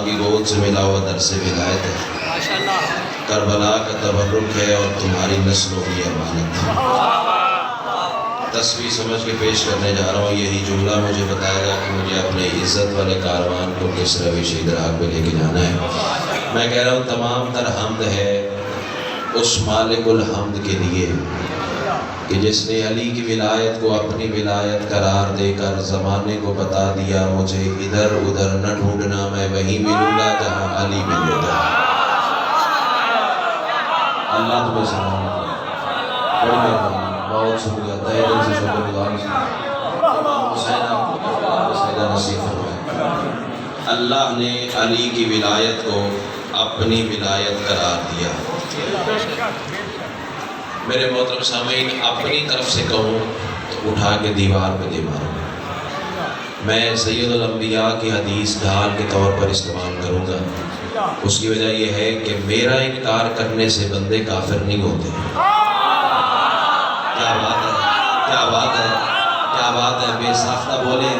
کی گود سے ملا ہوا درس ولایت ہے، کربلا کا تبرک ہے اور تمہاری نسلوں کی امانت ہے۔ تصویر سمجھ کے پیش کرنے جا رہا ہوں، یہی جملہ مجھے بتائے گا کہ مجھے اپنے عزت والے کاروان کو کس روش ادراک پہ لے کے جانا ہے۔ میں کہہ رہا ہوں تمام تر حمد ہے اس مالک الحمد کے لیے کہ جس نے علی کی ولایت کو اپنی ولایت قرار دے کر زمانے کو بتا دیا مجھے ادھر ادھر نہ ڈھونڈنا، میں وہیں ملوں گا جہاں علی ملے گا۔ اللہ تمہیں سلامت کرے، بڑی مہربانی، بہت شکریہ، تہہ دل سے شکر گزار ہوں۔ حسین آپ کو سیدہ نصیب فرمائے۔ اللہ نے علی کی ولایت کو اپنی ولایت قرار دیا۔ میرے محترم سامعین، اپنی طرف سے کہوں تو اٹھا کے دیوار پہ دے ماروں۔ میں سید الانبیاء کی حدیث ڈھال کے طور پر استعمال کروں گا۔ اس کی وجہ یہ ہے کہ میرا انکار کرنے سے بندے کافر نہیں ہوتے۔ کیا بات ہے، کیا بات ہے، کیا بات ہے، بے ساختہ بولے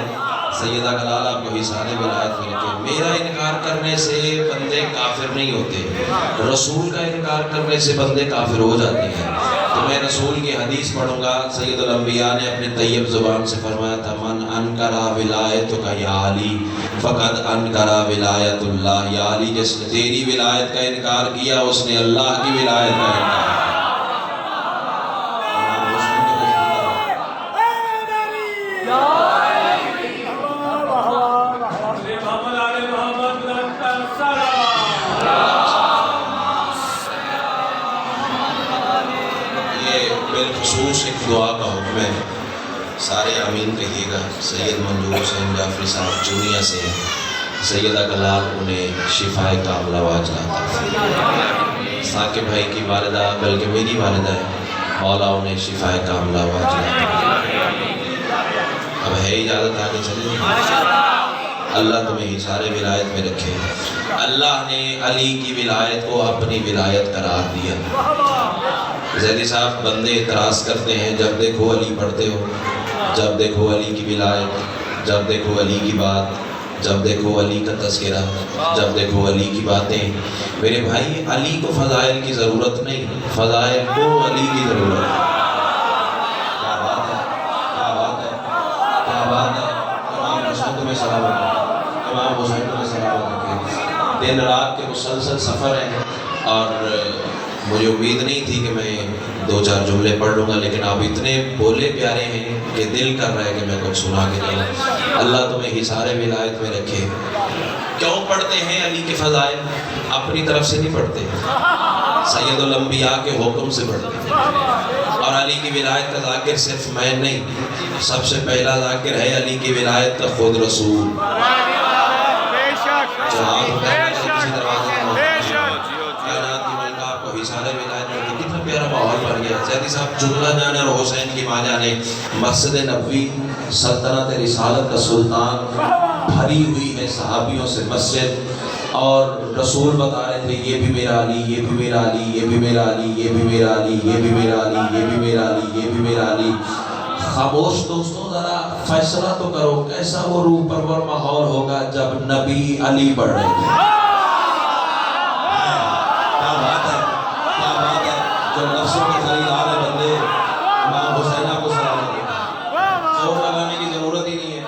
سیدہ کلال آپ کو حصار ولایت میں رکھے۔ میرا انکار کرنے سے بندے کافر نہیں ہوتے، رسول کا انکار کرنے سے بندے کافر ہو جاتے ہیں۔ تو میں رسول کی حدیث پڑھوں گا۔ سید الانبیاء نے اپنے طیب زبان سے فرمایا تھا من انکر ولایتک یا علی فقد انکر ولایت اللہ، یا علی جس نے تیری ولایت کا انکار کیا اس نے اللہ کی ولایت کا انکار کیا۔ بالخصوص ایک دعا کا حکم ہے، سارے آمین کہیے گا۔ سید منظور حسین جعفری صاحب چونیا سے ہیں، سیدہ کلال انہیں شفائے کاملہ واجلہ عطا فرمائے۔ ثاقب بھائی کی والدہ بلکہ میری والدہ ہے، مولا انہیں شفائے کاملہ واجلہ عطا فرمائے۔ اب ہے اجازت آگے چلیں؟ اللہ تمہیں حصار ولایت میں رکھے۔ اللہ نے علی کی ولایت کو اپنی ولایت قرار دیا۔ زیدی صاحب بندے اعتراض کرتے ہیں جب دیکھو علی پڑھتے ہو، جب دیکھو علی کی ولایت، جب دیکھو علی کی بات، جب دیکھو علی کا تذکرہ، جب دیکھو علی کی باتیں۔ میرے بھائی علی کو فضائل کی ضرورت نہیں، فضائل کو علی کی ضرورت ہے۔ کیا بات ہے، کیا بات ہے، کیا بات ہے۔ امام حسین تمہیں سلامت ہے، امام حسین تمہیں سلامت ہے۔ دن رات کے مسلسل سفر ہیں اور مجھے امید نہیں تھی کہ میں 2-4 جملے پڑھ لوں گا، لیکن آپ اتنے بولے پیارے ہیں کہ دل کر رہا ہے کہ میں کچھ سنا کے جاؤں۔ اللہ تمہیں حصار ولایت میں رکھے۔ کیوں پڑھتے ہیں علی کے فضائل؟ اپنی طرف سے نہیں پڑھتے، سید الانبیاء کے حکم سے پڑھتے ہیں۔ اور علی کی ولایت کا ذاکر صرف میں نہیں، سب سے پہلا ذاکر ہے علی کی ولایت کا خود رسول۔ کتنا پیارا ماحول بن گیا۔ زیدی صاحب جملہ جانے اور حسین کی ماں جانے، مسجد نبوی سلطنت رسالت کا سلطان، بھری ہوئی ہے صحابیوں سے مسجد، اور رسول بتا رہے تھے یہ بھی میرا علی، یہ بھی میرا علی، یہ بھی میرا علی، یہ بھی میرا علی، یہ بھی میرا علی، یہ بھی میرا علی، یہ بھی میرا علی۔ خاموش دوستوں ذرا فیصلہ تو کرو، کیسا وہ روح پرور ماحول ہوگا جب نبی علی پڑھ رہے تھے۔ جب نفسوں کی خریدار ہے بندے، امام حسین آپ کو سلامت ہے۔ زور لگانے کی ضرورت ہی نہیں ہے،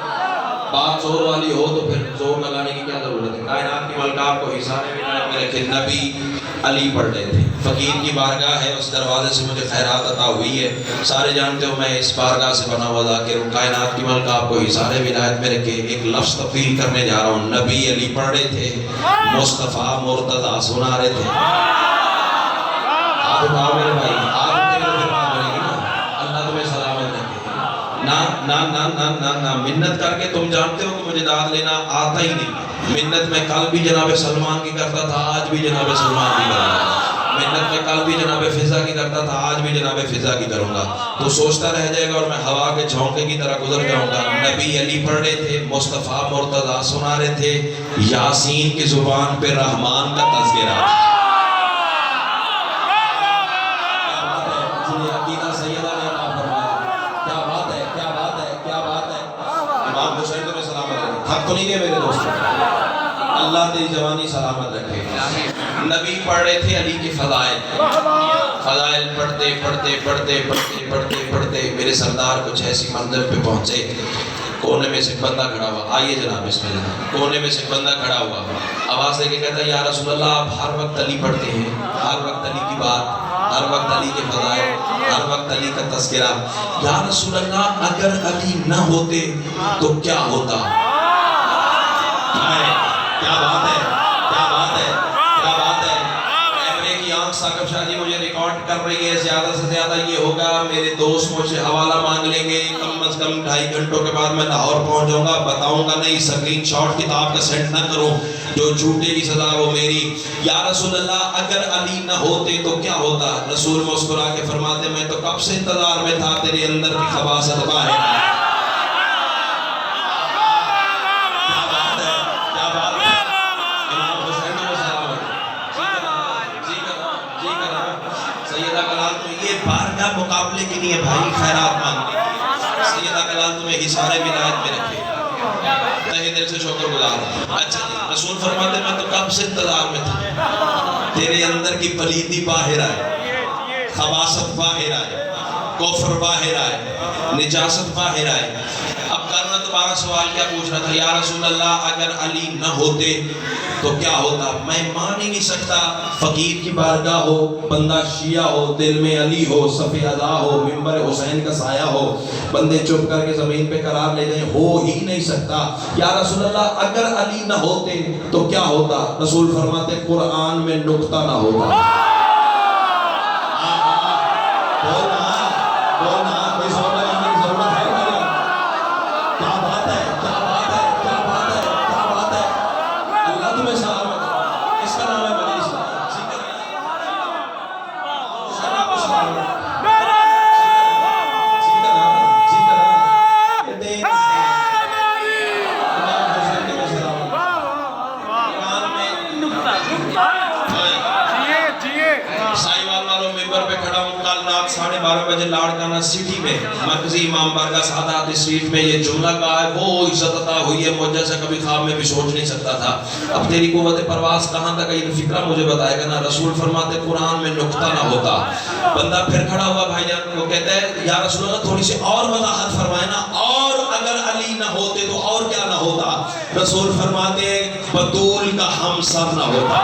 بات زور والی ہو تو پھر زور لگانے کی کیا ضرورت ہے۔ کائنات کی ملکہ آپ کو حصار ولایت میں رکھے، نبی علی پڑھ رہے تھے۔ فقیر کی بارگاہ ہے، اس دروازے سے مجھے خیرات عطا ہوئی ہے، سارے جانتے ہو میں اس بارگاہ سے بنا ہوا ذاکر ہوں۔ کائنات کی ملکہ آپ کو حصار ولایت میں رکھے۔ ایک لفظ تفصیل کرنے جا رہا ہوں، نبی علی پڑھ رہے تھے، مصطفیٰ مرتضیٰ سنا رہے تھے۔ آپ میرے بھائی، آپ میرے دماغ بنے گی نا، اللہ تمہیں سلامت رکھے۔ نا منت کر کے، تم جانتے ہو کہ مجھے داد لینا آتا ہی نہیں۔ منت میں کل بھی جناب سلمان کی کرتا تھا، آج بھی جناب سلمان کی کروں گا۔ منت میں کل بھی جناب فضا کی کرتا تھا، آج بھی جناب فضا کی کروں گا۔ تو سوچتا رہ جائے گا اور میں ہوا کے جھونکے کی طرح گزر جاؤں گا۔ نبی علی پڑھ رہے تھے، مصطفیٰ مرتضیٰ سنا رہے تھے، یاسین کی زبان پہ رحمان کا تذکرہ۔ تھک تو نہیں گئے میرے دوست؟ اللہ اللہ تیری جوانی سلامت رکھے. نبی پڑھ رہے تھے علی کے فضائل. فضائل پڑھتے پڑھتے پڑھتے پڑھتے پڑھتے پڑھتے میرے سردار کچھ ایسی منزل پہ پہنچے. کونے میں سے ایک بندہ کھڑا ہوا. آئیے جناب بسم اللہ. کونے میں سے ایک بندہ کھڑا ہوا, آواز دے کے کہتا ہے یا رسول اللہ آپ ہر وقت علی پڑھتے ہیں, ہر وقت علی کی بات, ہر وقت علی کے فضائل, ہر وقت علی کا تذکرہ. یا رسول اللہ اگر علی نہ ہوتے تو کیا ہوتا؟ کیا بات ہے, کیا بات ہے, کیا بات ہے. کیمرے کی آنکھ ثاقب شاہ جی مجھے ریکارڈ کر رہی ہے. زیادہ سے زیادہ یہ ہوگا میرے دوست مجھ سے حوالہ مانگ لیں گے, کم از کم 2.5 گھنٹوں کے بعد میں لاہور پہنچ جاؤں گا. بتاؤں گا نہیں, اسکرین شاٹ کتاب کا سینڈ نہ کروں, جو جھوٹے کی سزا وہ میری. یا رسول اللہ اگر علی نہ ہوتے تو کیا ہوتا؟ رسول مسکرا کے فرماتے میں تو کب سے انتظار میں تھا تیرے اندر کی خباثت باہر آئے. بارگاہ مقابلے کی نہیں ہے بھائی, خیرات مانگنے کی. سیدہ کلال تمہیں حصار ولایت میں رکھے, تہہ دل سے شکر گزار. اچھا جی, رسول فرماتے میں تو کب سے انتظار میں تھا تیرے اندر کی پلیدی باہر آئے, خباثت باہر آئے, کفر باہر آئے, نجاست باہر آئے. اب کرنا دوبارہ سوال کیا پوچھ رہا تھا؟ یا رسول اللہ اگر علی نہ ہوتے تو کیا ہوتا؟ میں مان ہی نہیں سکتا فقیر کی بارگاہ ہو, بندہ شیعہ ہو, دل میں علی ہو, صف اعضا ہو, منبر حسین کا سایہ ہو, بندے چپ کر کے زمین پہ قرار لے جائیں, ہو ہی نہیں سکتا. یا رسول اللہ اگر علی نہ ہوتے تو کیا ہوتا؟ رسول فرماتے قرآن میں نقطہ نہ ہوتا. لاڑکانہ سٹی میں مرکزی امام بارگاہ سعادت اسٹریٹ میں یہ جملہ کہا ہے, وہ عزت عطا ہوئی ہے مجھ جیسا کبھی خواب میں بھی سوچ نہیں سکتا تھا. اب تیری قوت پرواز کہاں تک ہے یہ فکرہ مجھے بتائے گا نا. رسول فرماتے قرآن میں نقطہ نہ ہوتا. بندہ پھر کھڑا ہوا بھائی جان, وہ کہتا ہے یا رسول اللہ تھوڑی سی اور وضاحت فرمائے نا, اور اگر علی نہ ہوتے تو اور کیا نہ ہوتا؟ رسول فرماتے بطول کا ہم سر نہ ہوتا.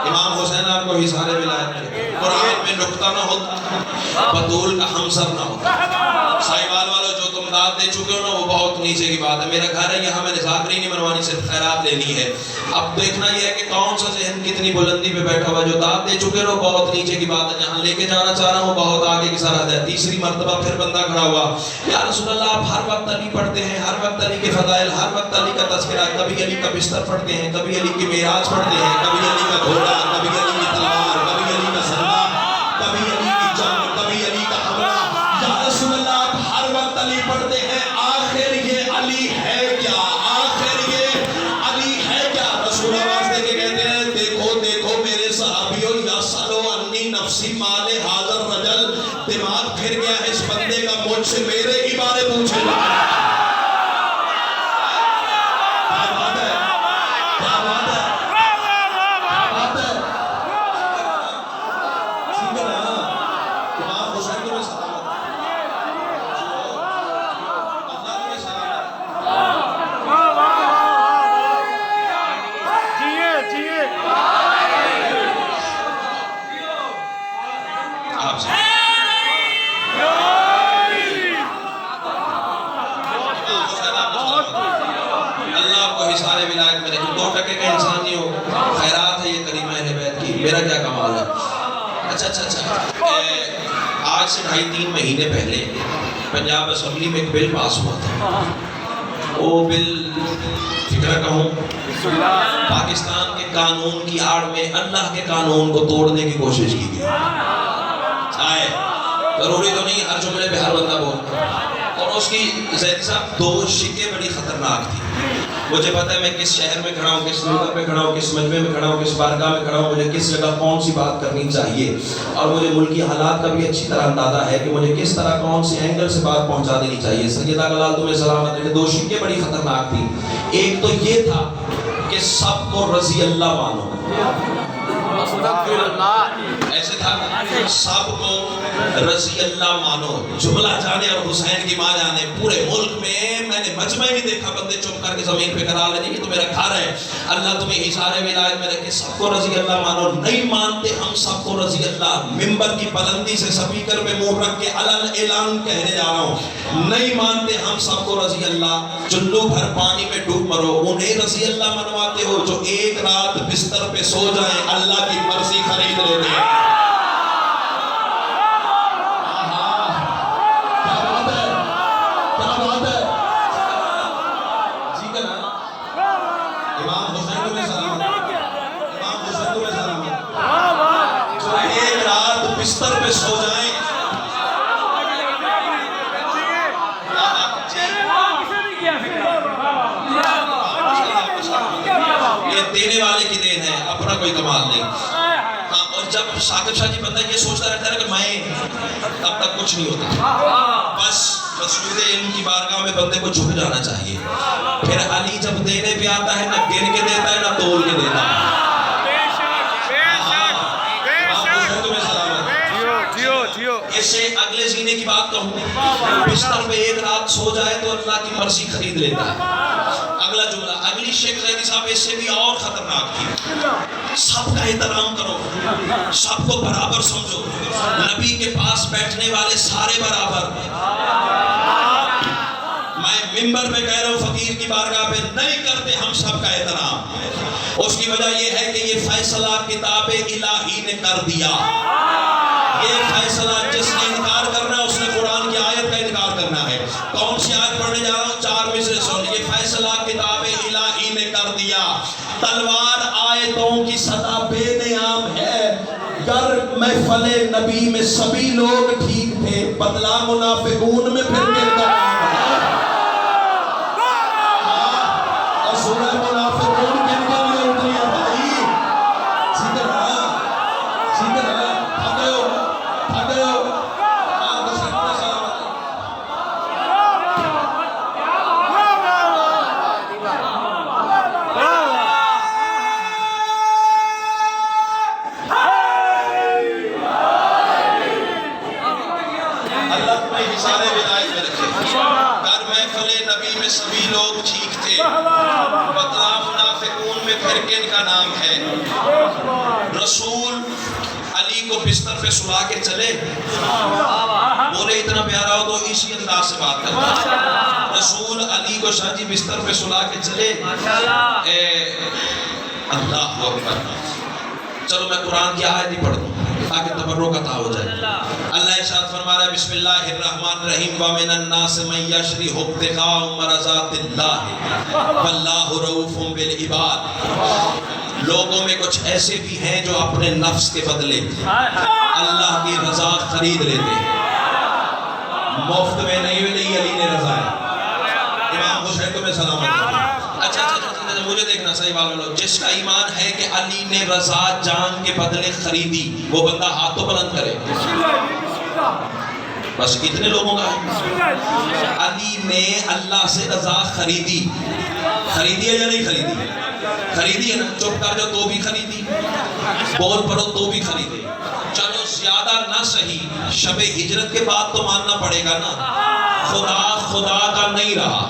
امام حسین آپ کو حصار ولایت میں, قرآن میں نقطہ نہ ہوتا, بطول کا ہمسر نہ ہوتا. سائیوال والوں جو تم داد دے چکے ہو نا وہ بہت نیچے کی بات ہے. میرا گھر ہے یہاں میں نے ذاکری نہیں منوانی, صرف خیرات لینی ہے. اب دیکھنا یہ ہے کہ کون سا ذہن کتنی بلندی پہ بیٹھا ہوا. جو داد دے چکے ہو بہت نیچے کی بات ہے, جہاں لے کے جانا چاہ رہا ہوں بہت آگے کی سرحد ہے. تیسری مرتبہ پھر بندہ کھڑا ہوا, یا رسول اللہ آپ ہر وقت علی پڑھتے ہیں, ہر وقت علی کے فضائل, ہر وقت علی کا تذکرہ, کبھی علی کا بستر پڑھتے ہیں, کبھی علی کی معراج پڑھتے ہیں, کبھی علی کا گھوڑا, کبھی علی کی تلوار, کبھی علی کا سرما, کبھی علی کی جنگ, کبھی علی کا حملہ. یا رسول اللہ آپ ہر وقت علی پڑھتے ہیں, آخر یہ علی ہے کیا؟ آخر یہ علی ہے کیا؟ رسول آواز دے کے کہتے ہیں دیکھو دیکھو میرے صحابیوں, یا سلو انی نفسی مال حاضر رجل. دماغ پھر گیا اس بندے کا مجھ سے میرے ہی بارے پوچھے گا. میرا کیا کمال ہے. اچھا آج سے 2.5-3 مہینے پہلے پنجاب اسمبلی میں ایک بل پاس ہوا تھا. وہ بل فکرہ کہوں پاکستان کے قانون کی آڑ میں اللہ کے قانون کو توڑنے کی کوشش کی گئی. ضروری تو نہیں ہر جملے پہ ہر بندہ بولتا. اور اس کی زیدی صاحب دو شکیں بڑی خطرناک تھی. مجھے پتا ہے میں کس شہر میں کھڑا ہوں, کس ملک پہ کھڑا ہوں, کس مجمع میں کھڑا ہوں, کس بارگاہ میں کھڑا ہوں, مجھے کس جگہ کون سی بات کرنی چاہیے, اور مجھے ملکی حالات کا بھی اچھی طرح اندازہ ہے کہ مجھے کس طرح کون سی اینگل سے بات پہنچا دینی چاہیے. سیدہ کا لال تمہیں سلامت رکھے. دو شکیں بڑی خطرناک تھی. ایک تو یہ تھا کہ سب کو رضی اللہ مانو, ایسے تھا سب کو رضی اللہ مانو. جملہ جانے اور حسین کی ماں جانے. پورے ملک میں میں نے مجمع نہیں دیکھا بندے چپ کر کے زمین پہ کرا لینے کہ تو میرا گھر ہے, اللہ تمہیں اظہار ولایت میں رکھے, سب کو رضی اللہ مانو. نہیں مانتے ہم سب کو رضی اللہ. ممبر کی بلندی سے سپیکر پہ منہ رکھ کے علن اعلان کہنے جا رہا ہوں, نہیں مانتے ہم سب کو رضی اللہ. چلو بھر پانی میں ڈوب مرو, انہیں رضی اللہ منواتے ہو جو ایک رات بستر پہ سو جائیں, اللہ کی مرضی خرید لیتے ہیں. بستر پہ سو جائیں, یہ دینے والے کی دین ہے, اپنا کوئی کمال نہیں. اور جب ثاقب شاہ جی بندہ یہ سوچتا رہتا ہے کہ میں تب تک کچھ نہیں ہوتا, بس رسول علم کی بارگاہ میں بندے کو جھک جانا چاہیے. پھر علی جب دینے پہ آتا ہے نہ گن کے دیتا ہے نہ تول کے دیتا ہے. اس سے اگلے زینے کی بات کہوں, بستر پہ ایک رات سو جائے تو اللہ کی مرضی خرید لیتا ہے. اگلا جملہ, اگلی شیخ زیدی صاحب اس سے بھی اور خطرناک تھی. سب کا احترام کرو, سب کو برابر سمجھو, نبی کے پاس بیٹھنے والے سارے برابر. میں ممبر پہ کہہ رہا ہوں فقیر کی بارگاہ پہ, نہیں کرتے ہم سب کا احترام. اس کی وجہ یہ ہے کہ یہ فیصلہ کتاب الہی نے کر دیا. یہ فیصلہ جس نے انکار کرنا ہے اس نے قرآن کی آیت کا انکار کرنا ہے. کون سی آیت پڑھنے جا رہا ہوں, 4 مصرے سن. یہ فیصلہ کتاب الہی نے کر دیا. تلوار آیتوں کی صدا بے نیام ہے. گر محفل نبی میں سبھی لوگ ٹھیک تھے, بدلا منافقون میں پھر کن کا نام ہے. اور سورہ منافقون کن کے لیے اتری ہے بھائی. سیدھے رہا, سیدھے رہا. سبھی لوگ ٹھیک تھے, بدلا منافقون میں پھر کن کا نام ہے. رسول علی کو بستر پہ سلا کے چلے, بولے اتنا پیارا ہو تو اسی انداز سے بات کرتا. رسول علی کو شاہ جی بستر پہ سلا کے چلے, اللہ اکبر. چلو میں قرآن کی آیت ہی پڑھ دوں تاکہ تبرک عطا ہو جائے. اللہ ارشاد فرما رہا ہے بسم اللہ الرحمن الرحیم, وَمِنَ النَّاسِ مَن يَشْرِهُ ابْتِغَاءَ مَرْضَاتِ اللَّهِ وَاللَّهُ رَءُوفٌ بِالْعِبَادِ. لوگوں میں کچھ ایسے بھی ہیں جو اپنے نفس کے بدلے اللہ کی رضا خرید لیتے ہیں. مفت میں نہیں ملی, علی نے رضا ہے. امام حسین کو میں سلامت. اچھا مجھے دیکھنا صحیح بات بولو, جس کا ایمان ہے کہ علی نے رضا جان کے بدلے خریدی, وہ بندہ ہاتھ تو بلند کرے. بس کتنے لوگوں کا ہے؟ علی نے اللہ سے رضا خریدی. خریدی ہے یا نہیں خریدی؟ خریدی ہے نا. چپ کر جاؤ تو بھی خریدی, بول پڑو تو بھی خریدے. چلو زیادہ نہ صحیح, شب ہجرت کے بعد تو ماننا پڑے گا نا, خدا خدا کا نہیں رہا.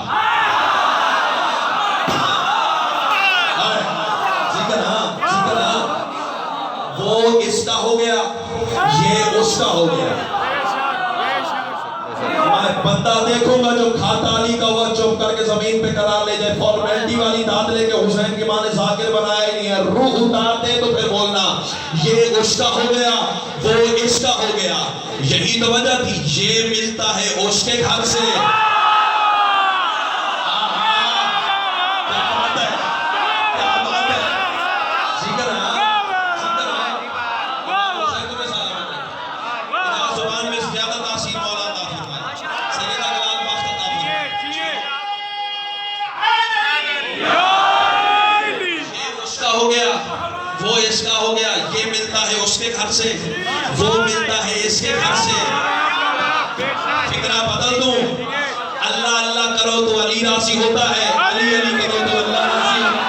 وہ اس کا ہو گیا, یہ اس کا ہو گیا. میں بندہ دیکھوں گا جو کھاتا علی کا ہوا چپ کر کے زمین پہ قرار لے جائے, فارمیلٹی والی داد لے کے حسین کی ماں نے ذاکر بنایا ہی نہیں ہے, روح اتار دے تو پھر بولنا یہ اس کا ہو گیا, وہ اس کا ہو گیا. یہی تو وجہ تھی, یہ ملتا ہے اس کے گھر سے. زیادہ گھر سے، وہ ملتا ہے اس کے گھر سے۔ فکرہ بدل دوں، اللہ اللہ کرو تو علی راضی ہوتا ہے، علی علی کرو تو اللہ راضی ہوتا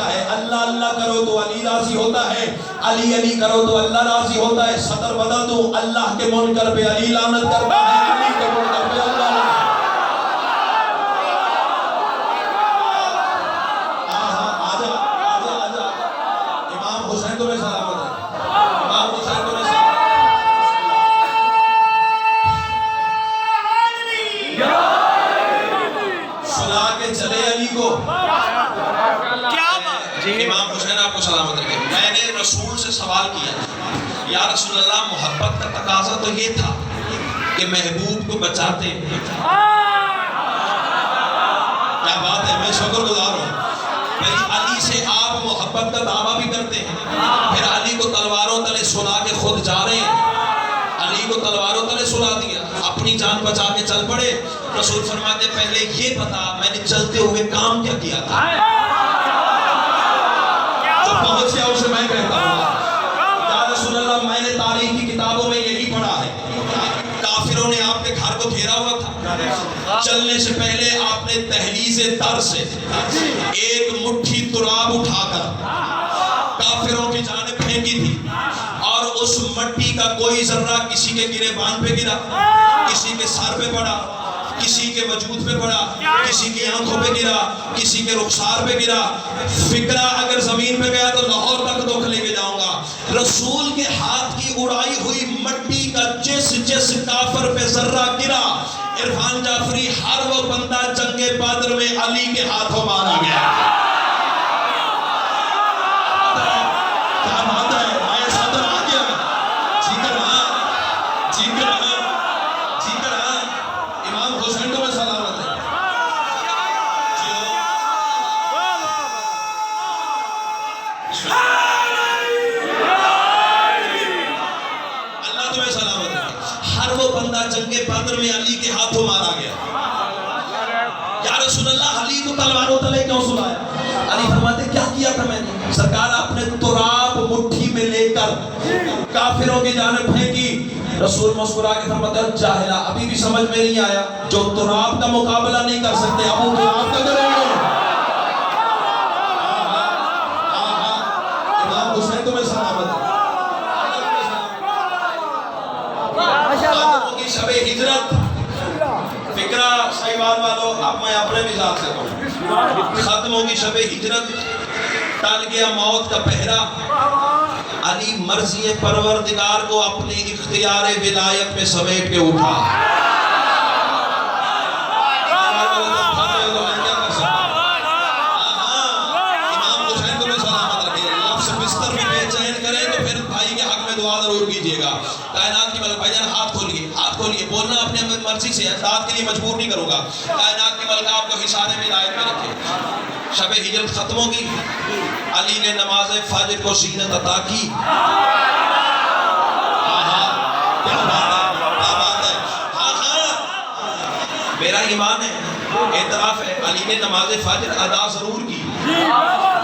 ہے۔ اللہ اللہ کرو تو علی راضی ہوتا ہے، علی علی کرو تو اللہ راضی ہوتا ہے۔ صدر بدل دوں، اللہ کے منکر پہ علی لعنت کرتا ہے، علی کے منکر پہ اللہ لعنت۔ آجا آجا آجا، امام حسین تمہیں سلامت ہے، امام حسین تمہیں سلامت ہے۔ سلا کے چلے علی کو۔ امام حسین آپ کو سلامت رکھے۔ میں نے رسول سے سوال کیا، یا رسول اللہ محبت کا تقاضا تو یہ تھا کہ محبوب کو بچاتے۔ کیا بات ہے، میں شکر گزار ہوں۔ بھئی علی سے آپ محبت کا دعویٰ بھی کرتے ہیں، پھر علی کو تلواروں تلے سلا کے خود جا رہے ہیں۔ علی کو تلواروں تلے سلا دیا، اپنی جان بچا کے چل پڑے۔ رسول فرماتے پہلے یہ بتا میں نے چلتے ہوئے کام کیا کیا تھا؟ پہنچ گیا اسے میں کہتا ہوں، یا رسول اللہ میں نے تاریخ کی کتابوں میں یہی پڑھا ہے، کافروں نے آپ کے گھر کو گھیرا ہوا تھا، چلنے سے پہلے آپ نے دہلیز در سے ایک مٹھی تراب اٹھا کر کافروں کی جانب پھینکی تھی، اور اس مٹی کا کوئی ذرہ کسی کے گریبان پہ گرا، کسی کے سر پہ پڑا، کسی کے وجود پہ پڑا، کسی کی آنکھوں پہ گرا، کسی کے رخسار پہ گرا۔ فکرہ اگر زمین پہ گیا تو لاہور تک دکھ لے کے جاؤں گا۔ رسول کے ہاتھ کی اڑائی ہوئی مٹی کا جس جس کافر پہ ذرہ گرا، عرفان جعفری ہر وہ بندہ جنگ بدر میں علی کے ہاتھوں مارا گیا۔ کیا بات ہے، آئے صدر آ گیا، جیگر ہاں جیگر ہاں جیگر ہاں۔ امام حسین کو میں سلامت ہے۔ اللہ تمہیں سلامت ہے۔ ہر وہ بندہ جنگ بدر میں علی کے ہاتھوں مارا گیا۔ یا رسول اللہ علی کو تلواروں تلے کیوں سلایا؟ علی فرماتے کیا کیا تھا میں نے؟ سرکار آپ نے تراب مٹھی میں لے کر کافروں کی جانب پھینکی۔ رسول مسکرا کے فرماتا جاہلہ، ابھی بھی سمجھ میں نہیں آیا، جو تراب کا مقابلہ نہیں کر سکتے ابو تراب کا کریں گے۔ امام حسین تمہیں سلامت ہے۔ خاتموں کی شب ہجرت، فکرہ صحیحوال والوں اب میں اپنے مزاج سے کہوں، ختموں کی شب ہجرت، ٹل گیا موت کا پہرا، علی مرضی پروردگار کو اپنی اختیار ولایت میں سمیٹ کے اٹھا۔ امام حسین تمہیں سلامت رکھے۔ لفظ بستر میں بے چین کریں تو پھر بھائی کے حق میں دعا ضرور کیجیے گا۔ کائنات کی ملک بھائی جان ہاتھ کھولیے، ہاتھ کھولیے، بولنا اپنے مرضی سے ہے، ذات کے لیے مجبور نہیں کروں گا۔ کائنات کی ملک آپ کو حصار ولایت میں رکھے۔ شب ہجرت ختموں کی، علی نے نماز فجر کو زینت عطا کی۔ کیا بات ہے، میرا ایمان ہے، اعتراف ہے، علی نے نماز فجر ادا ضرور کی۔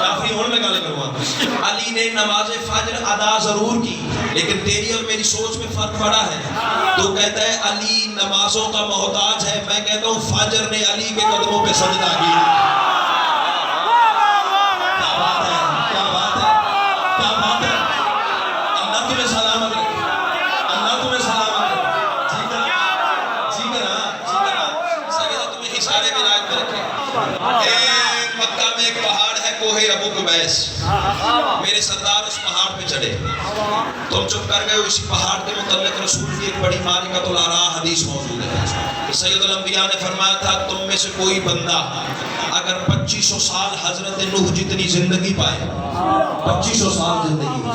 جعفری ہون میں گالے کروں گا، علی نے نماز فجر ادا ضرور کی، لیکن تیری اور میری سوچ میں فرق پڑا ہے۔ تو کہتا ہے علی نمازوں کا محتاج ہے، میں کہتا ہوں فجر نے علی کے قدموں پہ سجدہ کیا۔ مکہ میں ایک پہاڑ ہے کوہ ابو قبیس، میرے سردار اس پہاڑ پہ چڑھے، تم چپ کر گئے۔ اسی پہاڑ کے متعلق رسول کی ایک بڑی معرکۃ الآراء حدیث موجود ہے۔ سید الانبیاء نے فرمایا تھا تم میں سے کوئی بندہ اگر 2500 سال حضرت نوح جتنی زندگی پائے، 2500 سال زندگی،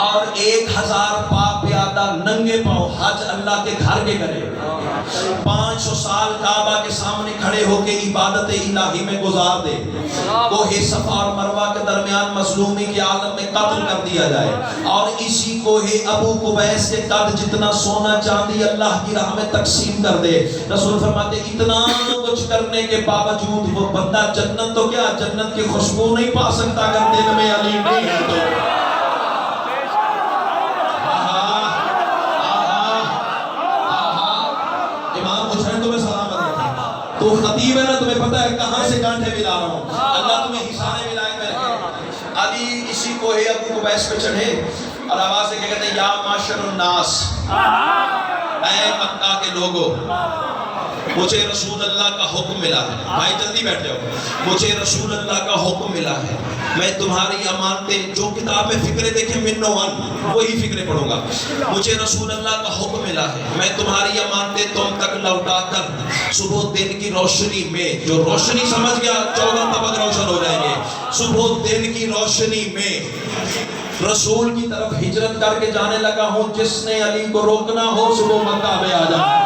اور 1000 پاک پیادہ ننگے پاؤں حج اللہ کے گھر کے کرے، 500 سال کعبہ کے سامنے کھڑے ہو کے عبادت الہی میں گزار دے، کوہ صفا اور مروہ کے درمیان مظلومی کے عالم میں قتل کر دیا جائے، اور اسی کوہ ابو قبیس کے قد جتنا سونا چاندی اللہ کی راہ میں تقسیم کر دے۔ رسول فرماتے اتنا کچھ کرنے کے باوجود وہ بندہ جنت تو کیا جنت کی خوشبو نہیں پا سکتا اگر دل میں علی نہیں ہے تو۔ تو خطیب ہے نا، تمہیں پتہ ہے کہاں سے کانٹے ملا رہا ہوں، اللہ تمہیں حصانے ملائے میں رکھے۔ علی اسی کوہ ابو قبیس پہ چڑھے اور آواز سے کہتے ہیں یا معاشر الناس، اے مکہ کے لوگوں، مجھے رسول اللہ کا حکم ملا ہے۔ بھائی جلدی بیٹھ جاؤ۔ مجھے رسول اللہ کا حکم ملا ہے، میں تمہاری امانتیں جو کتاب میں فکرے دیکھیں من ون وہی فکرے پڑھوں گا۔ مجھے رسول اللہ کا حکم ملا ہے، میں تمہاری امانتیں تم تک لوٹا کر صبح دن کی روشنی میں، جو روشنی سمجھ گیا 14 طبق روشن ہو جائیں گے، صبح دن کی روشنی میں رسول کی طرف ہجرت کر کے جانے لگا ہوں۔ جس نے علی کو روکنا ہو صبح مکہ میں آ جائے۔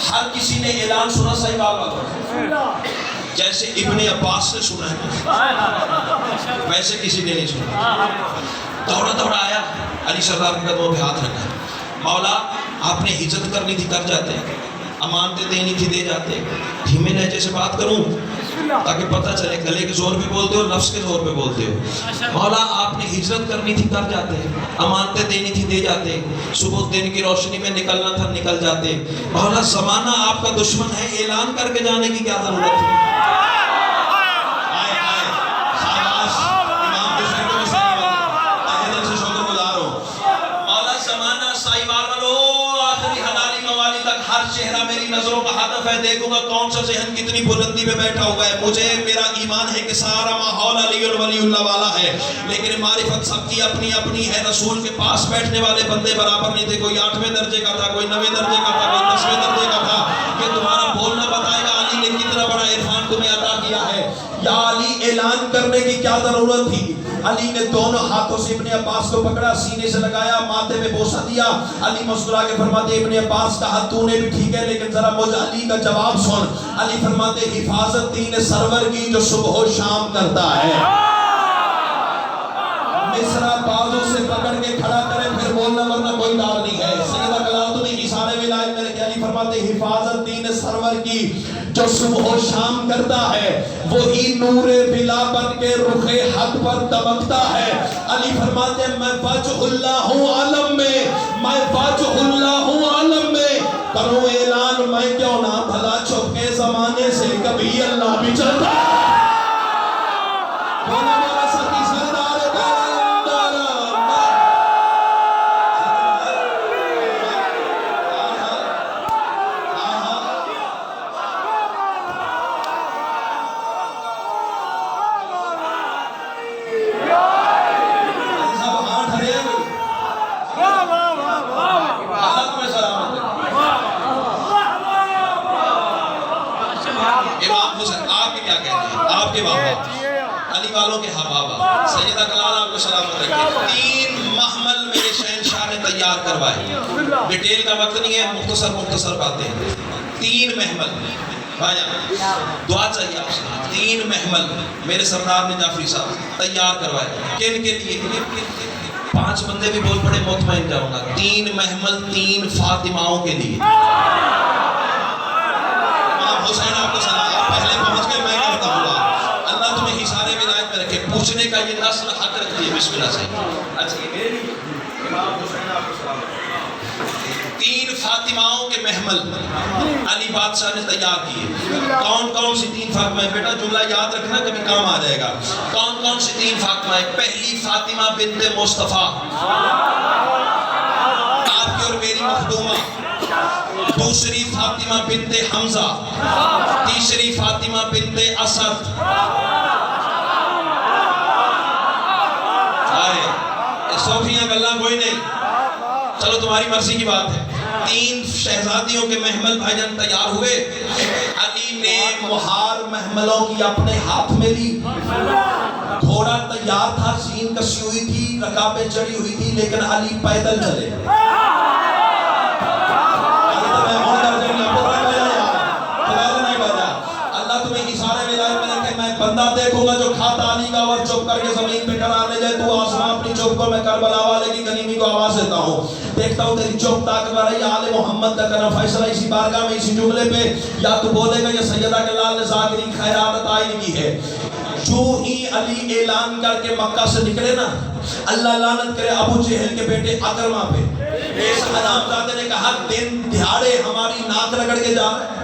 ہر کسی نے اعلان سنا صحیح بات، جیسے ابن عباس نے سنا ہے ویسے کسی نے نہیں سنا۔ دوڑا دوڑا آیا، علی سردار کے قدموں پہ ہاتھ رکھا، مولا آپ نے ہجرت کرنی تھی کر جاتے، امانتیں دینی تھی دے جاتے، دھیمے لہجے سے بات کروں تاکہ پتہ چلے گلے کے زور پہ بولتے ہو نفس کے زور پہ بولتے ہو۔ مولا آپ نے ہجرت کرنی تھی کر جاتے، امانتیں دینی تھی دے جاتے، صبح دن کی روشنی میں نکلنا تھا نکل جاتے، مولا زمانہ آپ کا دشمن ہے، اعلان کر کے جانے کی کیا ضرورت تھی؟ ہر چہرہ میری نظروں کا ہدف ہے، دیکھوں گا کون سا ذہن کتنی بلندی میں بیٹھا ہوا ہے۔ مجھے میرا ایمان ہے کہ سارا ماحول علی ولی اللہ والا ہے، لیکن معرفت سب کی اپنی اپنی ہے۔ رسول کے پاس بیٹھنے والے بندے برابر نہیں تھے، کوئی 8ویں درجے کا تھا، کوئی 9ویں درجے کا تھا، کوئی 10ویں درجے کا تھا۔ یہ تمہارا بولنا بتائے گا علی نے کتنا بڑا عرفان تمہیں عطا کیا ہے۔ یا علی اعلان کرنے کی کیا ضرورت تھی؟ علی نے دونوں ہاتھوں سے ابن عباس کو پکڑا، سینے سے لگایا، ماتھے میں بوسہ دیا۔ علی مسکرا کے فرماتے ابن عباس کہا تو نے بھی ٹھیک ہے، لیکن ذرا مجھ علی کا جواب سن۔ علی فرماتے حفاظت دین سرور کی جو صبح و شام کرتا ہے، مصرع بازوں سے پکڑ کے کھڑا کرے پھر بولنا، ورنہ کوئی دار نہیں ہے۔ سیدہ کلام تمہیں اشارے ولایت میں رکھے۔ علی فرماتے حفاظت دین سرور کی جو صبح و شام کرتا ہے، وہی نور بلا بن کے رخ حق پر دمکتا ہے۔ علی فرماتے ہیں میں وجہ اللہ ہوں عالم میں، میں وجہ اللہ ہوں عالم میں، کروں اعلان میں کیوں نہ، بھلا چھپ کے زمانے سے کبھی اللہ بھی چلتا ہے۔ علی والوں کے ہاں بابا سیدہ کلال آپ کو سلامت رکھے۔ 3 محمل میرے شہنشاہ نے تیار کروائے، ڈیٹیل کا وقت نہیں ہے، مختصر باتیں۔ 3 محمل بھائی دعا چاہیے آپ سے، 3 محمل میرے سردار نے جعفری صاحب تیار کروائے۔ کن کے لیے؟ 5 بندے بھی بول پڑے مطمئن جاؤں گا۔ 3 محمل 3 فاطماؤں کے لیے۔ امام حسین آپ کو سلام، آپ پہلے پہنچ گئے، میں کہتا ہوں اللہ تمہیں حصارے ولایت میں رکھے۔ پوچھنے کا یہ نسل حق رکھتی ہے، بسم اللہ سے۔ اچھا یہ میرے لیے امام حسین آپ کو سلام۔ 3 فاطماؤں کے محمل علی بادشاہ نے تیار کیے۔ کون کون سی 3 فاطمہ؟ بیٹا جملہ یاد رکھنا کبھی کام آ جائے گا۔ کون کون سی 3 فاطمہ؟ پہلی فاطمہ بنت مصطفیٰ، آپ کی اور میری مخدومہ۔ دوسری فاطمہ بنت حمزہ، تیسری فاطمہ بنت اسد۔ صوفیاں گلہ کوئی نہیں، چلو تمہاری مرضی کی بات ہے۔ 3 شہزادیوں کے محمل بھائی جان تیار ہوئے. علی نے مہار محملوں کی اپنے ہاتھ میں لی. گھوڑا تیار تھا, زین کسی ہوئی تھی, رکابیں چڑھی ہوئی تھی, لیکن علی پیدل چلے. بندہ دیکھوں گا جو کھاتا علی کا اور چپ کر کے زمین پہ کھڑا لے جائے, تو آسمان اپنی چپ کو میں کربلا والے کی غنیمی کو آواز دیتا ہوں. دیکھتا ہوں تیری چپ طاقتور ہے, آل محمد کا کرم فیصلہ اسی بارگاہ میں اسی جملے پہ. یا تو بولے گا یہ سیدہ کے لال نے ذاکرین خیرات عطائی کی ہے. جو ہی علی اعلان کر کے مکہ سے نکلے نا, اللہ لعنت کرے ابو جہل کے بیٹے اکرمہ پہ, اس حرام زادے نے کہا دن دہاڑے ہماری ناک رگڑ کے جا رہا ہے.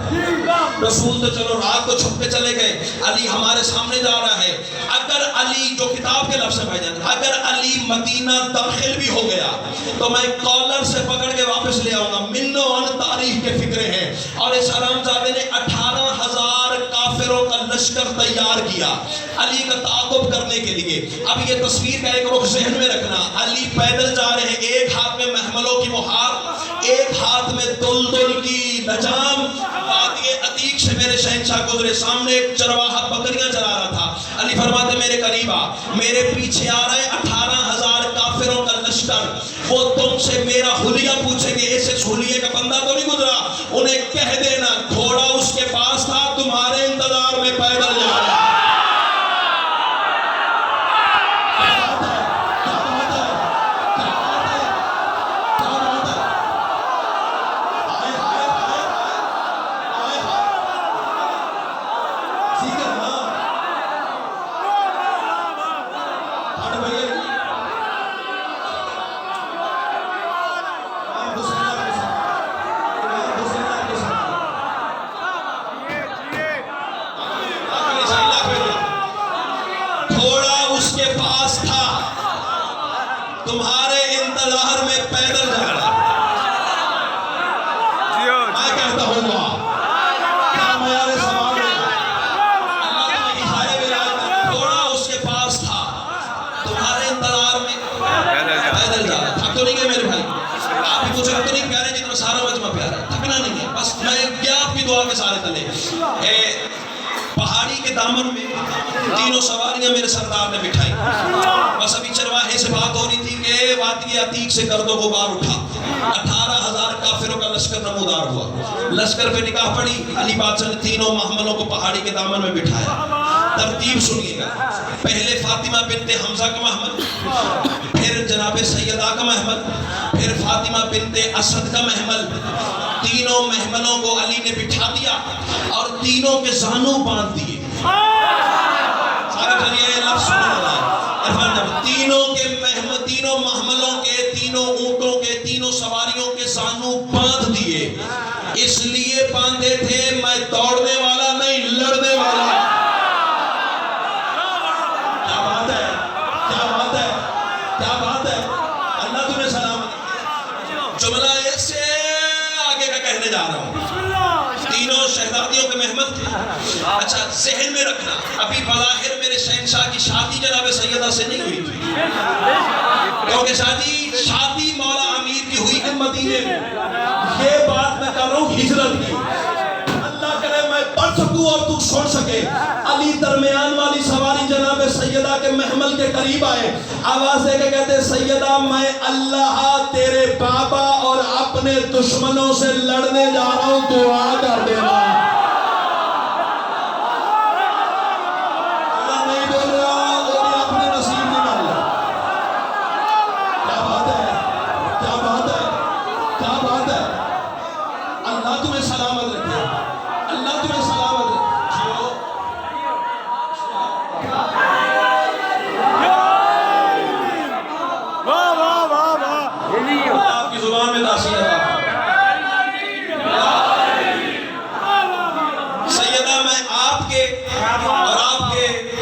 رسول تو چلو رات کو چھپ کے چلے گئے, علی ہمارے سامنے جا رہا ہے. اگر علی, جو کتاب کے لفظ ہے بھائی جان, اگر علی مدینہ داخل بھی ہو گیا تو میں کالر سے پکڑ کے واپس لے آؤں گا. منو ان تاریخ کے فکرے ہیں. اور اس حرام زادے نے 18,000 کافروں کا لشکر تیار کیا علی کا تعاقب کرنے کے لیے. اب یہ تصویر کا ایک رخ ذہن میں رکھنا, علی پیدل جا رہے ہیں, ایک ہاتھ میں محملوں کی مہار, ایک ہاتھ میں دلدل کی لجام. وادی عتیق سے میرے شہنشاہ گزرے, سامنے ایک چرواہا بکریاں چلا رہا تھا. علی فرماتے میرے قریب آ, میرے پیچھے آ رہے 18,000 کافروں کا لشکر. وہ تم سے میرا حلیہ پوچھیں گے, ایسے حلیے کا بندہ تو نہیں گزرا, انہیں کہہ دینا گھوڑا اس کے پاس تھا, تمہارے انتظار میں پیدل جا رہا. تمہارے انتظار میں پیدل جا رہا. میں کہتا ہوں کیا معیار سوال ہے, اللہ تمہیں اشارے میں گھوڑا اس کے پاس تھا, تمہارے انتظار میں پیدل جا رہا. تھک تو نہیں گئے میرے بھائی, آپ بھی مجھے تو نہیں پیارے جتنا سارا مجمع پیارا ہے, تھکنا نہیں ہے. بس میں کیا آپ کی دعا کے سارے تلے. پہاڑی کے دامن میں 3 سواریاں میرے سردار نے بٹھائی. بس ابھی چرواہے سے بات ہو رہی تھی کہ وادی عتیق سے گرد و غبار اٹھا, 18,000 کافروں کا لشکر نمودار ہوا. لشکر پہ نگاہ پڑی, علی بادشاہ نے 3 محملوں کو پہاڑی کے دامن میں بٹھایا. ترتیب سنیے گا, پہلے فاطمہ بنت حمزہ کا محمل, پھر جناب سیدہ کا محمل, پھر فاطمہ بنت اسد کا محمل. 3 محملوں کو علی نے بٹھا دیا اور 3 کے زانوں باندھ دیے. سارے جنیے لفظ سننے والا ہے. 3 محملوں کے, 3 اونٹوں کے, 3 سواریوں کے زانوں باندھ دیے. اس لیے باندھے تھے میں دوڑنے والا نہیں, لڑنے والا. کیا بات ہے, کیا بات ہے, کیا بات ہے. اللہ تمہیں سلامت. جملہ ایسے آگے کا کہنے جا رہا ہوں. 3 شہزادیوں کے محمل تھے. اچھا ذہن میں رکھنا, ابھی بظاہر میرے شہنشاہ کی شادی جناب سیدہ سے نہیں ہوئی تھی, کیونکہ شادی مولا امیر کی ہوئی ہے مدینے میں. یہ بات میں کر رہا ہوں ہجرت کی. اللہ کرے میں پڑھ سکوں اور تو سن سکے. علی درمیان والی سواری جناب سیدہ کے محمل کے قریب آئے, آواز دے کے کہتے سیدہ میں اللہ تیرے بابا اور اپنے دشمنوں سے لڑنے جا رہا ہوں, دعا کر دینا.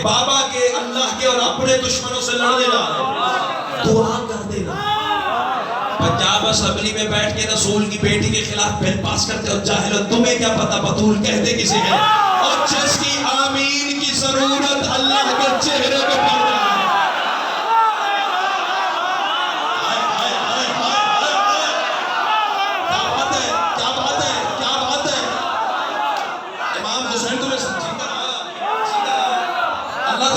بابا کے, اللہ کے اور اپنے دشمنوں سے لڑنے جا رہے ہیں, دعا کر دینا. پنجاب اسمبلی میں بیٹھ کے رسول کی بیٹی کے خلاف بل پاس کرتے ہو, جاہل تمہیں کیا پتا بطول کہتے کسے ہیں, اور جس کی آمین کی ضرورت اللہ کے چہرے پہ پڑ رہا ہے. کیا بات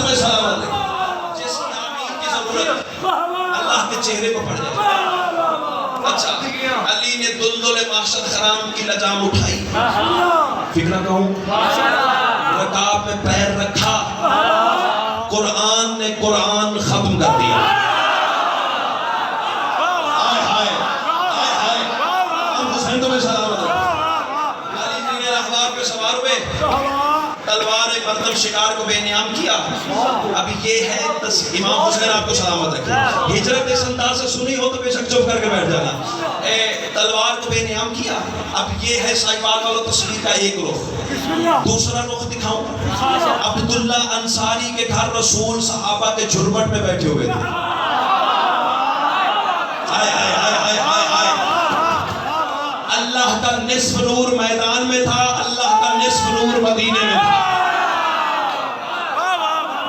تمہیں سلامت رکھے. جس کی آمین کی ضرورت اللہ کے چہرے کو پڑ جائے. اچھا علی نے دلدل معاشر حرام کی لجام اٹھائی. فکرہ کہوں رکاب میں پیر رکھا, قرآن نے قرآن ختم کر دیا. آئے ہائے آئے ہائے, ہم حسین تمہیں سلامت رکھے. علی جی نے احباب پہ سوار ہوئے, تلوار مردم شکار کو بے نیام کیا. اب یہ ہے امام حسین آپ کو سلامت رکھے. ہجرت اس انداز سے سنی ہو تو بے شک چپ کر کے بیٹھ جانا. تلوار کو بے نیام کیا. اب یہ ہے سائیوال والا تصویر کا ایک رخ. دوسرا رخ دکھاؤں. عبداللہ انصاری کے گھر رسول صحابہ کے جھرمٹ میں بیٹھے ہوئے تھے. آئے آئے آئے آئے آئے آئے. اللہ کا نصف نور میدان میں تھا, اللہ کا نصف نور مدینے میں تھا.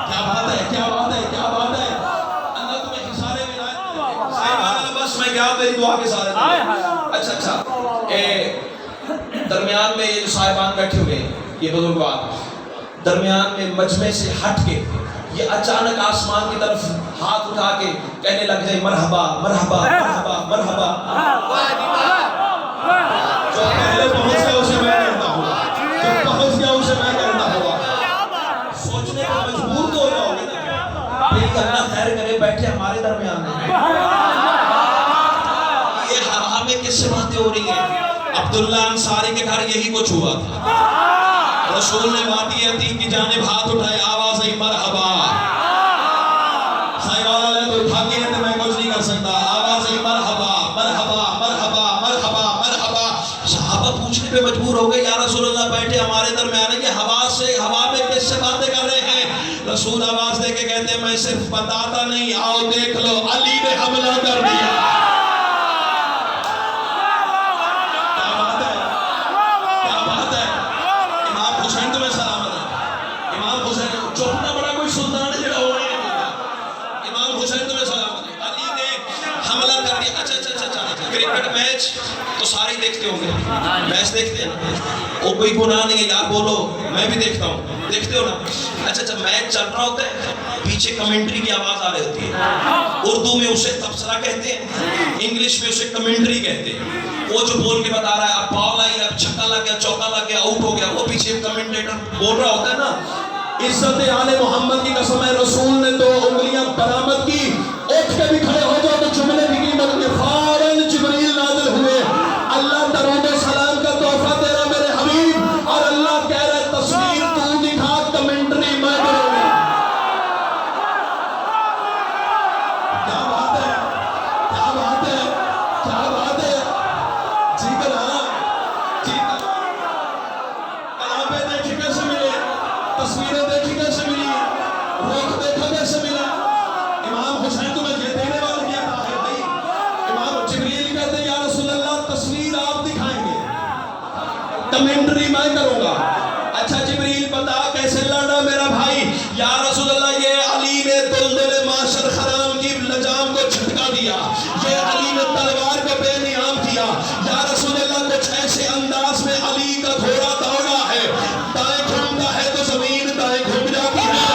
کیا بات ہے, کیا بات ہے, کیا بات ہے. اللہ تمہیں حصارے ولایت دے. سائیوال بس میں گیا میری دعا کے ساتھ. اچھا اچھا, درمیان میں یہ جو صاحبان بیٹھے ہوئے ہیں, یہ بزرگوار درمیان میں مجمع سے ہٹ کے یہ اچانک آسمان کی طرف ہاتھ اٹھا کے کہنے لگ جائے مرحبا مرحبا مرحبا مرحبا. جو پہلے پہنچ گیا اسے میں کرتا ہوں, جو پہنچ گیا اسے میں کرتا ہوں. سوچنے پر مجبور تو ہو جاؤ گے نا, لیکن اللہ خیر کرے بیٹھے ہمارے درمیان ہیں. یہ ہوا میں کس سے باتیں ہو رہی ہیں؟ عبداللہ انصاری کے گھر یہی کچھ ہوا تھا. رسول نے وادی عتیق کی جانب ہاتھ اٹھائے, آواز آئی مرحبا. سائیوال والے تو اٹھا کے رہتے, میں کچھ نہیں کر سکتا. آواز آئی مرحبا مرحبا مرحبا مرحبا مرحبا. صحابہ پوچھنے پہ مجبور ہو گئے, یا رسول اللہ بیٹھے ہمارے درمیان ہے, یہ ہوا میں کس سے باتیں کر رہے ہیں؟ رسول آواز دے کے کہتے ہیں میں صرف بتاتا نہیں, آؤ دیکھ لو علی نے حملہ کر دیا. کرکٹ میچ تو سارے دیکھتے ہوں گے, میچ دیکھتے ہیں نا, وہ کوئی گناہ نہیں ہے یار, بولو میں بھی دیکھتا ہوں, دیکھتے ہو نا. اچھا اچھا, میچ چل رہا ہوتا ہے, پیچھے کمنٹری کی آواز آ رہی ہوتی ہے. اردو میں اسے تبصرہ کہتے ہیں, انگلش میں اسے کمنٹری کہتے ہیں. وہ جو بول کے بتا رہا ہے اب بال آئی, اب چھکا لگ گیا, چوکا لگ گیا, آؤٹ ہو گیا, وہ پیچھے کمنٹیٹر بول رہا ہوتا ہے نا. عزت آل محمد کی قسم ہے, رسول نے 2 انگلیاں برآمد کی, اٹھ کے بھی کھڑے ہو جاؤ تو جملے کی قیمت کے فوراً جبریل نازل ہوئے. اللہ درود و سلام کا تحفہ تیرا میرے حبیب, اور اللہ کہہ رہا ہے تصویر تو دکھا, کمنٹری میں کروں گا. کیا بات ہے, کیا بات ہے, کیا بات ہے. جی کنا, جی کنا. کلامیں دیکھی کیسے ملے, تصویریں دیکھی کیسے ملی, روح دیکھا کیسے ملا. امام حسین تمہیں یہ دینے والا کیا تھا ہے بھائی. امام جبریل کہتے ہیں یا رسول اللہ تصویر آپ دکھائیں گے, کمنٹری میں کروں گا. اچھا جبریل بتا کیسے لڑا میرا بھائی. یا رسول اللہ یہ علی نے دلدل معاشر حرام کی لجام کو جھٹکا دیا, یہ علی نے تلوار کو بے نیام کیا. یا رسول اللہ کچھ ایسے انداز میں علی کا گھوڑا دوڑا ہے, دائیں گھومتا ہے تو زمین دائیں گھوم جاتی ہے.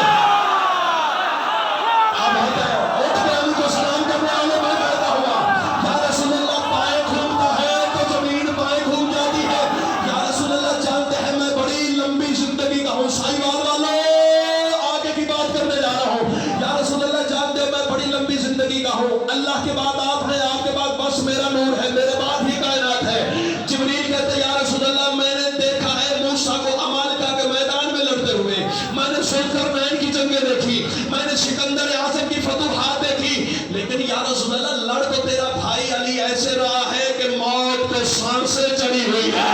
اللہ کے بعد آپ ہیں, آپ کے بعد بس میرا نور ہے, میرے بعد ہی کائنات ہے. جبریل کہتے ہیں یا رسول اللہ میں نے دیکھا ہے موسیٰ کو عمالقہ کے میدان میں لڑتے ہوئے, میں نے ذوالقرنین کی جنگیں دیکھی, میں نے سکندر اعظم کی فتوحات دیکھی, لیکن یا رسول اللہ لڑ تو تیرا بھائی علی ایسے رہا ہے کہ موت کو سانسیں چڑھی ہوئی ہے.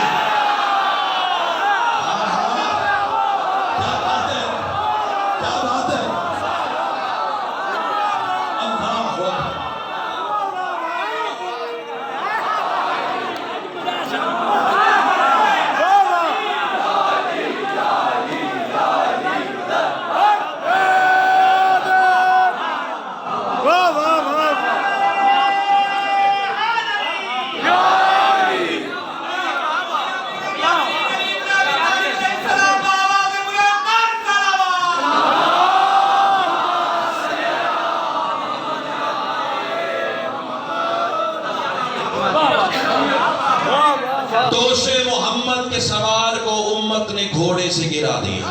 جوش محمد کے سوار کو امت نے گھوڑے سے گرا دیا.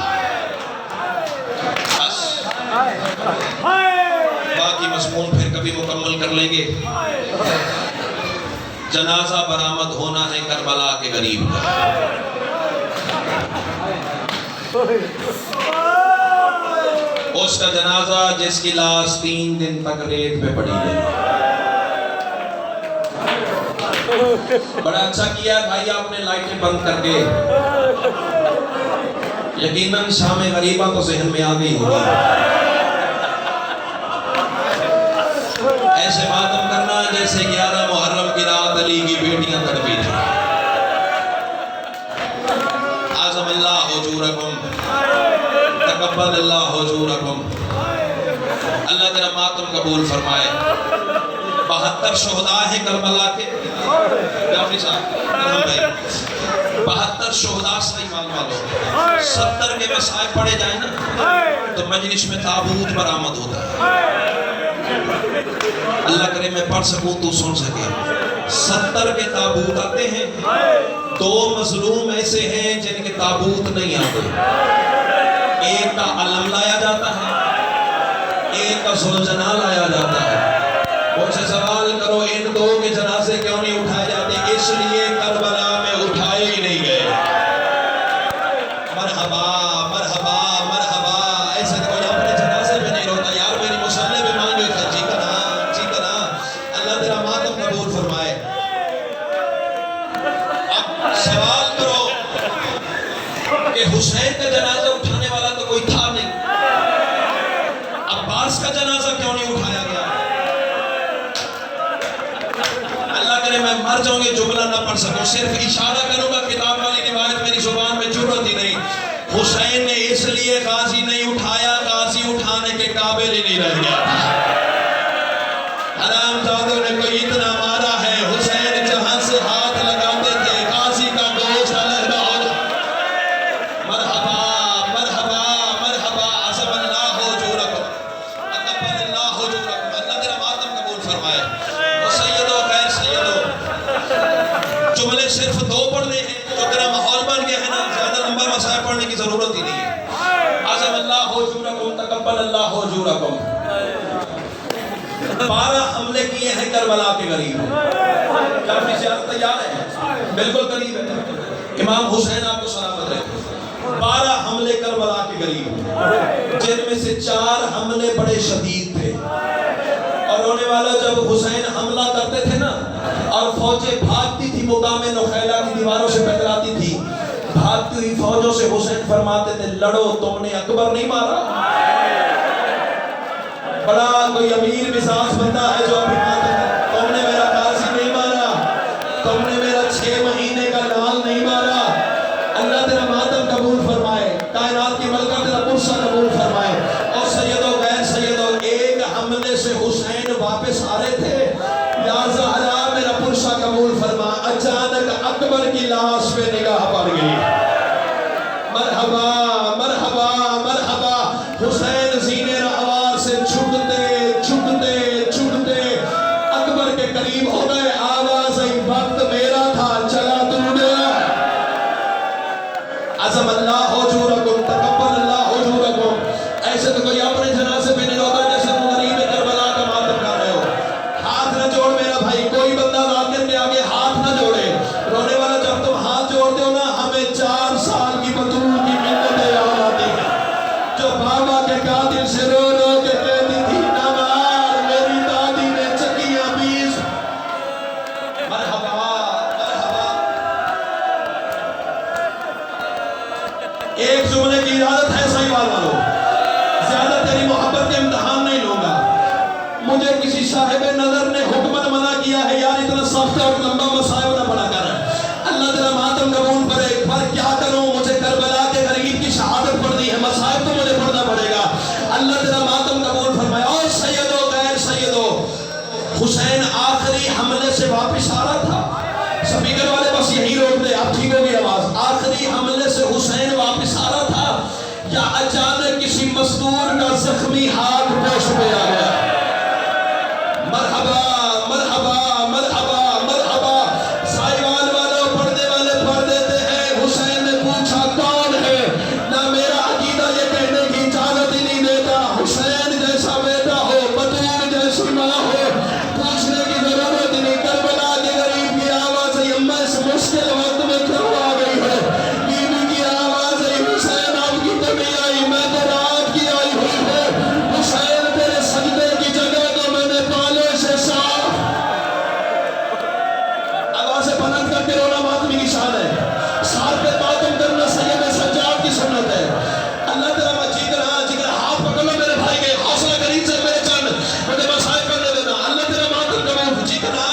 بس باقی مضمون پھر کبھی مکمل کر لیں گے. جنازہ برآمد ہونا ہے کربلا کے غریب کا. اس کا جنازہ جس کی لاش 3 دن تک ریت پہ پڑی ہے. بڑا اچھا کیا بھائی آپ نے لائٹیں بند کر کے. یقیناً شام غریبہ تو ذہن میں آ گئی ہوگی. ایسے ماتم کرنا جیسے 11 محرم کی رات علی کی بیٹیاں تڑپی تھیں. اعظم اللہ اجورکم تقبل اللہ اجورکم. اللہ تیرا ماتم قبول فرمائے. 72 شہداء ہیں کربلا کے. جعفری صاحب 72 شہداء سے ایمان والو. 70 کے مصائب پڑھے جائیں نا تو مجلس میں تابوت برآمد ہوتا ہے. اللہ کرے میں پڑھ سکوں تو سن سکے. 70 کے تابوت آتے ہیں. 2 مظلوم ایسے ہیں جن کے تابوت نہیں آتے. ایک کا علم لایا جاتا ہے, ایک کا ذوالجلال لایا جاتا ہے. مجھ سے سوال کرو ان 2 کے جنازے کیوں نہیں اٹھائے جاتے؟ اس لیے کربلا میں اٹھائے ہی نہیں گئے. مرحبا مرحبا مرحبا. ایسے کوئی اپنے جنازے میں نہیں روتا یار میری مسلح بھی مان جو تھا. جی کنا اللہ تیرا ماتم قبول فرمائے. اب سوال کرو کہ حسین کا جنازہ اٹھانے والا تو کوئی تھا نہیں, عباس کا جنازہ کیوں نہیں اٹھایا گیا؟ اللہ کرے میں مر جاؤں گے جملہ نہ پڑھ سکوں, صرف اشارہ کروں گا. کتاب والی روایت میری زبان میں جرأت ہی نہیں. حسین نے اس لیے غازی نہیں اٹھایا, غازی اٹھانے کے قابل ہی نہیں رہ گیا. حرام زادوں نے کوئی اتنا مارا ہے, حسین جہاں سے ہاتھ لگاتے تھے غازی کا گوشت علیحدہ ہو. مرحبا مرحبا مرحبا. عظم اللہ اجورکم تقبل اللہ اجورکم. اللہ تیرا ماتم قبول فرمائے. اور سیدو خیر سیدو, جملے صرف 2 پڑھنے ہیں جو تیرا ماحول بن گیا ہے نا, زیادہ لمبا مسائل پڑھنے کی ضرورت ہی نہیں ہے. عظم اللہ اجورکم تقبل اللہ اجورکم. 12 حملے کیے ہیں کربلا کے غریب. جعفری صاحب تیار ہے؟ بالکل قریب ہے. امام حسین آپ کو سلامت رہے. 12 حملے کربلا کے غریب, جن میں سے 4 حملے بڑے شدید تھے. اور رونے والا جب حسین حملہ کرتے تھے نا اور فوجیں بھاگتی تھی, مقام نخیلہ کی دیواروں سے ٹکراتی تھی, بھاگتی ہوئی فوجوں سے حسین فرماتے تھے لڑو, تم نے اکبر نہیں مارا. بڑا کوئی امیر مزاج بندہ ہے جو ابھی بات ہے, تم نے میرا قاضی نہیں مارا, تم نے میرا 6 مہینے کا لال نہیں مارا. اللہ تیرا ماتم قبول فرمائے, کائنات کی ملکہ تیرا پرسہ قبول فرمائے. اور سیدو غیر سیدو, ایک حملے سے حسین واپس آ رہے تھے, یا زہرا میرا پرسہ قبول فرما. اچانک اکبر کی لاش پہ نگاہ پڑ گئی. مرحبا مرحبا مرحبا. حسین زینے رہوار سے چھٹتے چھٹتے چھٹتے اکبر کے قریب ہو گئے. آواز آئی وقت میرا تھا چلا تو گیا. عظم اللہ اجورکم تقبل اللہ اجورکم. ایسے تو کوئی اپنے جنازے پہ نہیں روتا جیسے تم غریب کربلا کا ماتم کر رہے ہو. ہاتھ نہ جوڑ میرا بھائی, کوئی بندہ راکت میں آگے ہاتھ نہ جوڑے. رونے والا جب تم ہاتھ جوڑتے ہو نا, ہمیں 4 سال کی بطول کی منتیں یاد آتی ہیں جو بابا کے قاتل سے رو رو کے کہتی تھی نہ مار, میری دادی نے چکیاں 20. مرحبا مرحبا. ایک جملے کی اجازت ہے صحیح بات والو, زیادہ تیری محبت کے امتحان نہیں لوں گا. مجھے کسی صاحب نظر نے حکمت منع کیا ہے یار اتنا سخت اور لمبا مسائب نہ پڑھا کر. اللہ تیرا ماتم قبول کرے, پر کیا کروں, مجھے کربلا کے غریب کی شہادت پڑھنی ہے, مسائب تو مجھے پڑھنا پڑے گا. اللہ تیرا ماتم قبول فرمائے. اور سیدو غیر سیدو, حسین آخری حملے سے واپس آ رہا تھا. سپیکر والے بس یہی روک دے, اب ٹھیک ہوگی آواز. آخری حملے سے حسین واپس آ رہا تھا, یا اچانک کسی مزدور کا زخمی ہاتھ پوش پہ آ گیا. مرحبا مرحبا مرحبا مرحبا. سائیوان والوں, پڑھنے والے پڑھ میں کیوں آ گئی ہے؟ بیوی کی آواز ہے حسین اب کی تو نہیں آئی، میں تو رات کی آئی ہوئی ہوں۔ حسین تیرے سجدے کی جگہ کو میں نے پالے سے صاف۔ آوازیں بلند کر کے رونا ماتمی کی شان ہے، ساتھ پہ ماتم کرنا سید سجاد کی سنت ہے۔ اللہ تیرا میں جگر ہاتھ پکڑ لو میرے بھائی کے، حوصلہ قریب سے میرے چند مجھے مسائل کرنے دینا۔ اللہ تیرا ماتم قبول، جگنا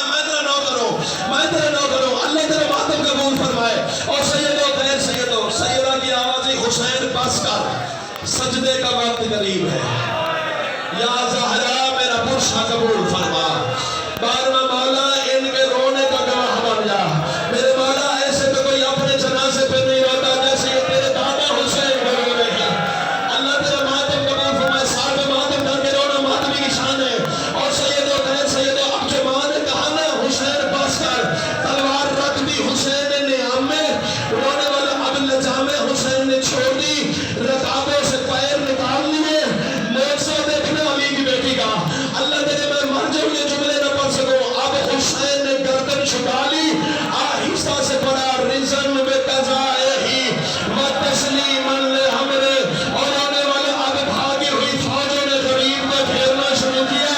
میں تیرا نو کروں، میں تیرا نو کروں، اللہ تیرا ماتم قبول فرمائے۔ اور سیدو غیر سیدو، سیدہ کی آواز حسین بس کر، سجدے کا وقت قریب ہے، یا زہرا میرا برشا قبول فرما۔ بارہواں مولا ان کے رونے کا گواہ بن جا، میرے مولا ایسے تو کوئی اپنے جنازے پہ نہیں روتا جیسے یہ تیرے دادا حسین کو رو رہے ہیں۔ اللہ تیرا ماتم قبول فرمائے، ساتھ میں ماتم کر کے رونا ماتمی کی شان ہے۔ اور سیدو غیر سیدو، اب جو ماں نے کہا نا حسین بس کر، تلوار رکھ دی حسین نے ہم میں، رونے والا اب لجامے حسین نے چھوڑ دی، رکابوں سے پیر نکال لیے، موجزہ دیکھنے علی کی بیٹی کا۔ اللہ تیرے میں مر جاؤں یہ جملے نہ پڑھ سکوں، اب حسین نے گردن چھپا لی، آہستہ سے پڑھا رزن بے قضائے ہی و تسلیماً لحمرے، اور آنے والے اب بھاگی ہوئی فوجوں نے غریب کو گھیرنا شروع کیا۔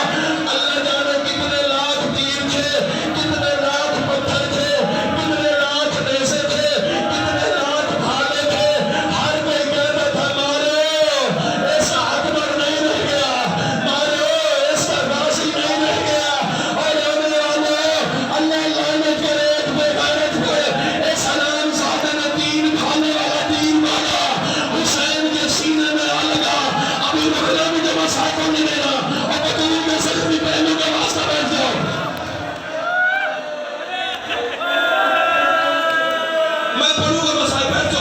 اللہ جانے کتنے لاکھ تیر تھے، کتنے لاکھ پتھر تھے، کتنے لاکھ نیزے تھے، کتنے لاکھ بھالے تھے، ہر کوئی کہتا تھا مارو ایسا اکبر نہیں رہ گیا، مارو ایسا غازی نہیں رہ گیا۔ اور آنے والے اللہ لعنت کرے ایک بے غیرت پہ، اے سلام زادہ نے تین بھالے والا تیر مارا، حسین کے سینے میں آ لگا۔ ابھی رکھنا مجھے مساق کو نہیں دینا، اور بطور میں زخمی پہلو کا واسطہ بیٹھ جاؤ۔ میں پڑھوں گا مسائل بیٹھ